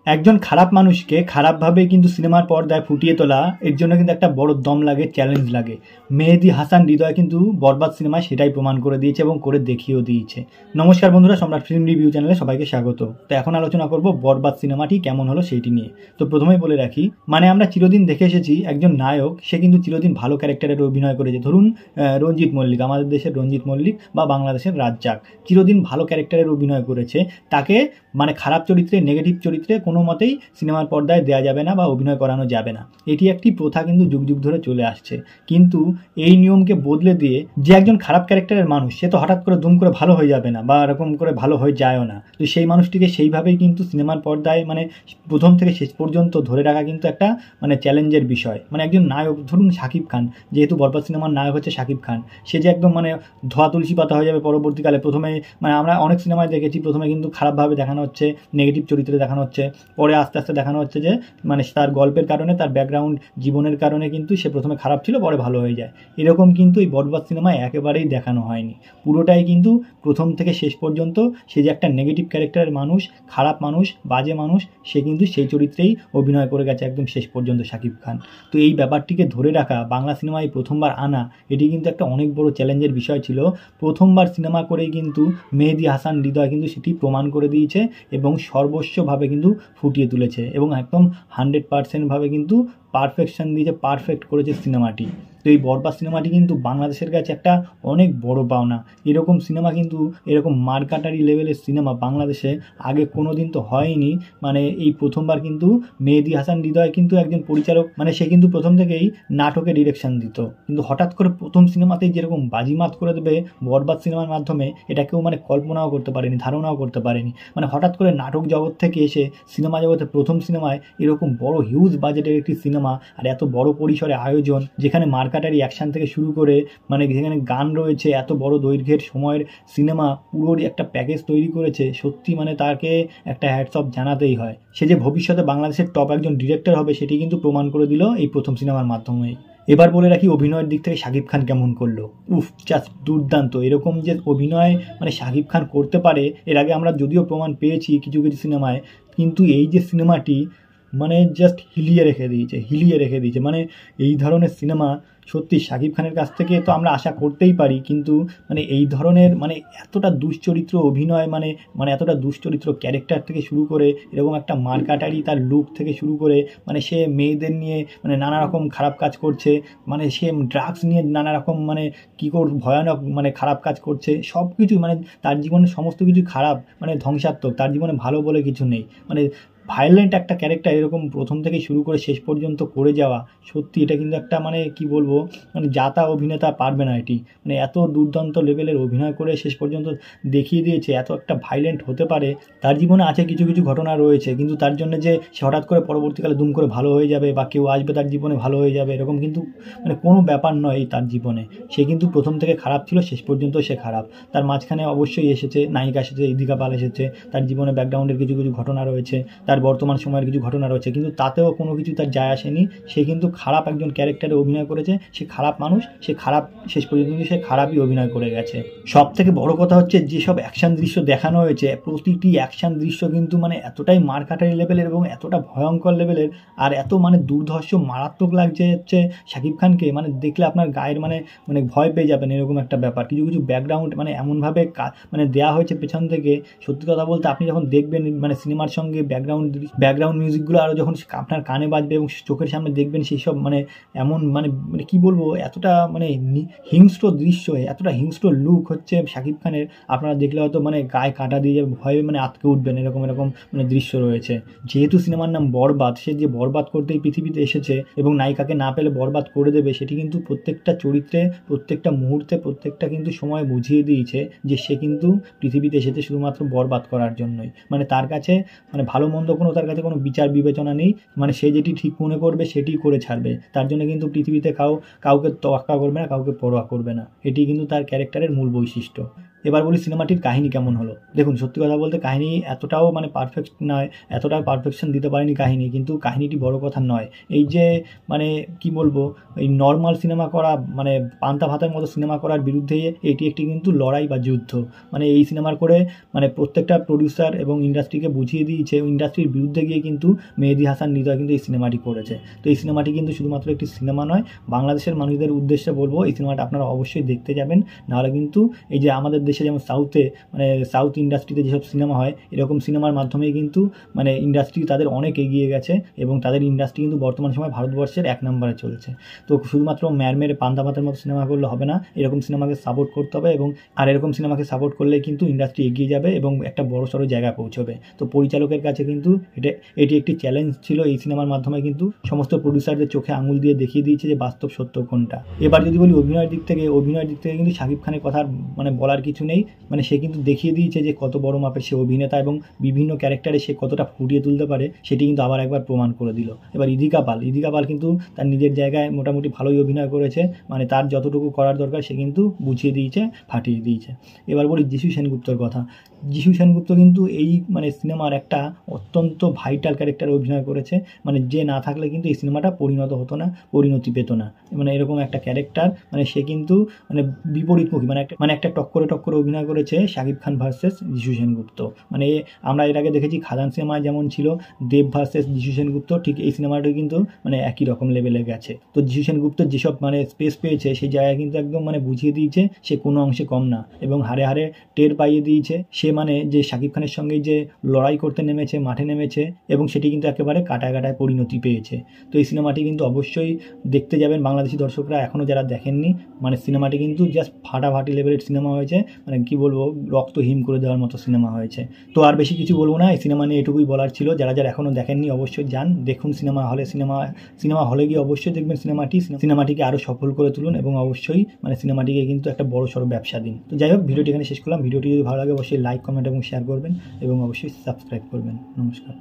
একজন খারাপ মানুষকে খারাপভাবে কিন্তু সিনেমার পর্দায় ফুটিয়ে তোলা এর জন্য কিন্তু একটা বড় দম লাগে, চ্যালেঞ্জ লাগে। মেহেদী হাসান হৃদয় কিন্তু বরবাদ সিনেমায় সেটাই প্রমাণ করে দিয়েছে এবং করে দেখিয়েও দিয়েছে। নমস্কার বন্ধুরা, সম্রাট ফিল্ম রিভিউ চ্যানেলে সবাইকে স্বাগত। তো এখন আলোচনা করব বরবাদ সিনেমাটি কেমন হলো সেইটি নিয়ে। তো প্রথমেই বলে রাখি, আমরা চিরদিন দেখে এসেছি একজন নায়ক সে কিন্তু চিরদিন ভালো ক্যারেক্টারের অভিনয় করেছে। ধরুন রঞ্জিত মল্লিক, আমাদের দেশের রঞ্জিত মল্লিক বা বাংলাদেশের রাজ্জাক চিরদিন ভালো ক্যারেক্টারের অভিনয় করেছে। তাকে খারাপ চরিত্রে, নেগেটিভ চরিত্রে কোনো মতেই সিনেমার পর্দায় দেওয়া যাবে না বা অভিনয় করানো যাবে না। এটি একটি প্রথা কিন্তু যুগ যুগ ধরে চলে আসছে। কিন্তু এই নিয়মকে বদলে দিয়ে যে একজন খারাপ ক্যারেক্টারের মানুষ সে তো হঠাৎ করে দুম করে ভালো হয়ে যাবে না বা এরকম করে ভালো হয়ে যায়ও না। তো সেই মানুষটিকে সেইভাবেই কিন্তু সিনেমার পর্দায় প্রথম থেকে শেষ পর্যন্ত ধরে রাখা কিন্তু একটা চ্যালেঞ্জের বিষয়। একজন নায়ক, ধরুন শাকিব খান, যেহেতু বরবাদ সিনেমার নায়ক হচ্ছে শাকিব খান, সে যে একদম ধোয়া তুলসী পাতা হয়ে যাবে পরবর্তীকালে। প্রথমে আমরা অনেক সিনেমায় দেখেছি, প্রথমে কিন্তু খারাপভাবে দেখানো হচ্ছে, নেগেটিভ চরিত্রে দেখানো হচ্ছে, পরে আস্তে আস্তে দেখানো হচ্ছে যে তার গল্পের কারণে, তার ব্যাকগ্রাউন্ড জীবনের কারণে কিন্তু সে প্রথমে খারাপ ছিল, পরে ভালো হয়ে যায়। এরকম কিন্তু এই বরবাদ সিনেমায় একেবারেই দেখানো হয়নি। পুরোটাই কিন্তু প্রথম থেকে শেষ পর্যন্ত সে যে একটা নেগেটিভ ক্যারেক্টারের মানুষ, খারাপ মানুষ, বাজে মানুষ, সে কিন্তু সেই চরিত্রেই অভিনয় করে গেছে একদম শেষ পর্যন্ত শাকিব খান। তো এই ব্যাপারটিকে ধরে রাখা, বাংলা সিনেমায় প্রথমবার আনা, এটি কিন্তু একটা অনেক বড় চ্যালেঞ্জের বিষয় ছিল। প্রথমবার সিনেমা করেই কিন্তু মেহেদী হাসান হৃদয় কিন্তু সেটি প্রমাণ করে দিয়েছে এবং সর্বস্বভাবে কিন্তু ফুটিয়ে তুলেছে এবং একদম 100% ভাবে কিন্তু পারফেকশন দিয়েছে, পারফেক্ট করেছে সিনেমাটি। তো এই বরবাদ সিনেমাটি কিন্তু বাংলাদেশের কাছে একটা অনেক বড় পাওনা। এরকম সিনেমা কিন্তু, এরকম মারকাটারি লেভেলের সিনেমা বাংলাদেশে আগে কোনো দিন তো হয়নি। এই প্রথমবার কিন্তু মেহেদী হাসান হৃদয় কিন্তু একজন পরিচালক, সে কিন্তু প্রথম থেকেই নাটকে ডিরেকশন দিত, কিন্তু হঠাৎ করে প্রথম সিনেমাতেই যেরকম বাজিমাত করে দেবে বরবাদ সিনেমার মাধ্যমে, এটা কেউ কল্পনাও করতে পারেনি, ধারণাও করতে পারেনি। হঠাৎ করে নাটক জগৎ থেকে এসে সিনেমা জগতে প্রথম সিনেমায় এরকম বড় হিউজ বাজেটের একটি সিনেমা আর এত বড় পরিসরে আয়োজন, যেখানে মার্কাটারি অ্যাকশন থেকে শুরু করে যেখানে গান রয়েছে, এত বড় দৈর্ঘ্যের সময়ের সিনেমা, পুরোরই একটা প্যাকেজ তৈরি করেছে। সত্যি তাকে একটা হ্যাটস অফ জানাতেই হয়। সে যে ভবিষ্যতে বাংলাদেশের টপ একজন ডিরেক্টর হবে সেটি কিন্তু প্রমাণ করে দিল এই প্রথম সিনেমার মাধ্যমেই। এবার বলে রাখি অভিনয়ের দিক থেকে শাকিব খান কেমন করলো। জাস্ট দুর্দান্ত। এরকম যে অভিনয় শাকিব খান করতে পারে, এর আগে আমরা যদিও প্রমাণ পেয়েছি কিছু কিছু সিনেমায়, কিন্তু এই যে সিনেমাটি জাস্ট হিলিয়ে রেখে দিয়েছে। এই ধরনের সিনেমা সত্যি শাকিব খানের কাছ থেকে তো আমরা আশা করতেই পারি, কিন্তু এই ধরনের এতটা দুশ্চরিত্র অভিনয়, এতটা দুশ্চরিত্র ক্যারেক্টার থেকে শুরু করে, এরকম একটা মারকাটারি তার লুক থেকে শুরু করে, সে মেয়েদের নিয়ে নানা রকম খারাপ কাজ করছে, সে ড্রাগস নিয়ে নানা রকম ভয়ানক খারাপ কাজ করছে। সব কিছু তার জীবনে সমস্ত কিছু খারাপ, ধ্বংসাত্মক। তার জীবনে ভালো বলে কিছু নেই। ভায়োলেন্ট একটা ক্যারেক্টার এরকম প্রথম থেকে শুরু করে শেষ পর্যন্ত করে যাওয়া, সত্যি এটা কিন্তু একটা কি বলবো, যা তা অভিনেতা পারবে না। এটি এত দুর্দান্ত লেভেলের অভিনয় করে শেষ পর্যন্ত দেখিয়ে দিয়েছে এত একটা ভায়োলেন্ট হতে পারে। তার জীবনে আছে কিছু কিছু ঘটনা রয়েছে, কিন্তু তার জন্য যে সে হঠাৎ করে পরবর্তীকালে দুম করে ভালো হয়ে যাবে বা কেউ আসবে তার জীবনে ভালো হয়ে যাবে, এরকম কিন্তু কোনো ব্যাপার নয়। তার জীবনে সে কিন্তু প্রথম থেকে খারাপ ছিল, শেষ পর্যন্ত সে খারাপ। তার মাঝখানে অবশ্যই এসেছে নায়িকা, এসেছে ইদিকা পাল, এসেছে, তার জীবনে ব্যাকগ্রাউন্ডের কিছু কিছু ঘটনা রয়েছে, তার বর্তমান সময়ের কিছু ঘটনা রয়েছে, কিন্তু তাতেও কোনো কিছু তার যায় আসেনি। সে কিন্তু খারাপ একজন ক্যারেক্টারে অভিনয় করেছে, সে খারাপ মানুষ, সে খারাপ, শেষ পর্যন্ত কিন্তু সে খারাপই অভিনয় করে গেছে। সব থেকে বড় কথা হচ্ছে যেসব অ্যাকশন দৃশ্য দেখানো হয়েছে, প্রতিটি অ্যাকশন দৃশ্য কিন্তু এতটাই মারকাটারি লেভেলের এবং এতটা ভয়ঙ্কর লেভেলের, আর এত দুর্ধর্ষ মারাত্মক লাগছে হচ্ছে শাকিব খানকে, দেখলে আপনার গায়ের ভয় পেয়ে যাবেন এরকম একটা ব্যাপার। কিছু কিছু ব্যাকগ্রাউন্ড এমনভাবে দেওয়া হয়েছে পেছন থেকে, সত্যি কথা বলতে আপনি যখন দেখবেন সিনেমার সঙ্গে ব্যাকগ্রাউন্ড মিউজিকগুলো আরও যখন আপনার কানে বাজবে এবং চোখের সামনে দেখবেন, সেই সব এমন কি বলবো, এতটা হিংস্র দৃশ্য, এতটা হিংস্র লুক হচ্ছে শাকিব খানের, আপনারা দেখলে হয়তো গায়ে কাঁটা দিয়ে যাবে, ভয়ে আটকে উঠবেন। এরকম দৃশ্য রয়েছে। যেহেতু সিনেমার নাম বরবাদ, সে যে বরবাদ করতেই পৃথিবীতে এসেছে এবং নায়িকাকে না পেলে বরবাদ করে দেবে, সেটি কিন্তু প্রত্যেকটা চরিত্রে, প্রত্যেকটা মুহূর্তে, প্রত্যেকটা কিন্তু সময় বুঝিয়ে দিয়েছে যে সে কিন্তু পৃথিবীতে এসেছে শুধুমাত্র বরবাদ করার জন্যই। তার কাছে ভালো মন্দ তার কাছে কোনো বিচার বিবেচনা নেই। সে যেটি ঠিক মনে করবে সেটি করে ছাড়বে। তার জন্য কিন্তু পৃথিবীতে কাউকে তোয়াক্কা করবে না, কাউকে পরোয়া করবে না। এটি কিন্তু তার ক্যারেক্টারের মূল বৈশিষ্ট্য। এবার বলি সিনেমাটির কাহিনী কেমন হলো। দেখুন, সত্যি কথা বলতে কাহিনী এতটাও পারফেক্ট নয়, এতটা পারফেকশন দিতে পারেনি কাহিনী, কিন্তু কাহিনীটি বড় কথা নয়। এই যে কি বলবো, এই নর্মাল সিনেমা করা, পান্তা ভাতের মতো সিনেমা করার বিরুদ্ধে এটি একটি কিন্তু লড়াই বা যুদ্ধ। এই সিনেমার করে প্রত্যেকটা প্রডিউসার এবং ইন্ডাস্ট্রিকে বুঝিয়ে দিয়েছে, ইন্ডাস্ট্রি ইন্ডাস্ট্রির বিরুদ্ধে গিয়ে কিন্তু মেহেদী হাসান হৃদয় কিন্তু এই সিনেমাটি করেছে। তো এই সিনেমাটি কিন্তু শুধুমাত্র একটি সিনেমা নয়, বাংলাদেশের মানুষদের উদ্দেশ্যে বলবো এই সিনেমাটা আপনারা অবশ্যই দেখতে যাবেন। নাহলে কিন্তু এই যে আমাদের দেশে যেমন সাউথে মানে সাউথ ইন্ডাস্ট্রিতে যেসব সিনেমা হয়, এরকম সিনেমার মাধ্যমেই কিন্তু মানে ইন্ডাস্ট্রি তাদের অনেক এগিয়ে গেছে এবং তাদের ইন্ডাস্ট্রি কিন্তু বর্তমান সময় ভারতবর্ষের 1 নম্বরে চলছে। তো শুধুমাত্র মেরে পান্তা ভাতের মতো সিনেমা করলে হবে না, এরকম সিনেমাকে সাপোর্ট করতে হবে এবং এরকম সিনেমাকে সাপোর্ট করলে কিন্তু ইন্ডাস্ট্রি এগিয়ে যাবে এবং একটা বড়সড় জায়গায় পৌঁছবে। তো পরিচালকের কাছে কিন্তু এটি একটি চ্যালেঞ্জ ছিল। এই সিনেমার মাধ্যমে কিন্তু সমস্ত প্রডিউসারদের চোখে আঙুল দিয়ে দেখিয়ে দিয়েছে যে বাস্তব সত্য কোনটা। এবার যদি বলি অভিনয়ের দিক থেকে কিন্তু শাকিব খানের কথা মানে বলার কিছু নেই। মানে সে কিন্তু দেখিয়ে দিয়েছে যে কত বড় মাপের সে অভিনেতা এবং বিভিন্ন ক্যারেক্টারে সে কতটা ফুটিয়ে তুলতে পারে, সেটি কিন্তু আবার একবার প্রমাণ করে দিল। এবার ইদিকা পাল কিন্তু তার নিজের জায়গায় মোটামুটি ভালোই অভিনয় করেছে, মানে তার যতটুকু করার দরকার সে কিন্তু বুঝিয়ে দিয়েছে, ফাটিয়ে দিয়েছে। এবার বলি যিশু সেনগুপ্তর কথা। যিশু সেনগুপ্ত কিন্তু এই মানে সিনেমার একটা অত্যন্ত ভাইটাল ক্যারেক্টারে অভিনয় করেছে, মানে যে না থাকলে কিন্তু এই সিনেমাটা পরিণতি পেত না। মানে এরকম একটা ক্যারেক্টার, মানে সে কিন্তু মানে বিপরীতমুখী, মানে একটা টক্করে অভিনয় করেছে শাকিব খান ভার্সেস যিশু সেনগুপ্ত। মানে আমরা এর আগে দেখেছি খাদান সিনেমায় যেমন ছিল দেব ভার্সেস যিশু সেনগুপ্ত, ঠিক এই সিনেমাটা কিন্তু মানে একই রকম লেভেলে গেছে। তো যিশু সেনগুপ্তর যেসব মানে স্পেস পেয়েছে সেই জায়গায় কিন্তু একদম মানে বুঝিয়ে দিয়েছে সে কোনো অংশে কম না এবং হাড়ে হাড়ে টের পাইয়ে দিয়েছে সে, মানে যে শাকিব খানের সঙ্গে যে লড়াই করতে নেমেছে, মাঠে নেমেছে এবং সেটি কিন্তু একেবারে কাটায় পরিণতি পেয়েছে। তো এই সিনেমাটি কিন্তু অবশ্যই দেখতে যাবেন বাংলাদেশি দর্শকরা, এখনও যারা দেখেননি। মানে সিনেমাটি কিন্তু জাস্ট ফাটাফাটি লেভেলের সিনেমা হয়েছে, মানে কি বলবো, রক্ত হিম করে দেওয়ার মতো সিনেমা হয়েছে। তো আর বেশি কিছু বলবো না, এই সিনেমা নিয়ে এটুকুই বলার ছিল। যারা এখনও দেখেননি অবশ্যই যান, দেখুন সিনেমা হলে গিয়ে অবশ্যই দেখবেন সিনেমাটিকে আরও সফল করে তুলুন এবং অবশ্যই মানে সিনেমাটিকে কিন্তু একটা বড় সড়ো ব্যবসা দিন। তো যাই হোক, ভিডিওটি এখানে শেষ করলাম। ভিডিওটি যদি ভালো লাগে অবশ্যই লাইক, কমেন্ট এবং শেয়ার করবেন এবং অবশ্যই সাবস্ক্রাইব করবেন। নমস্কার।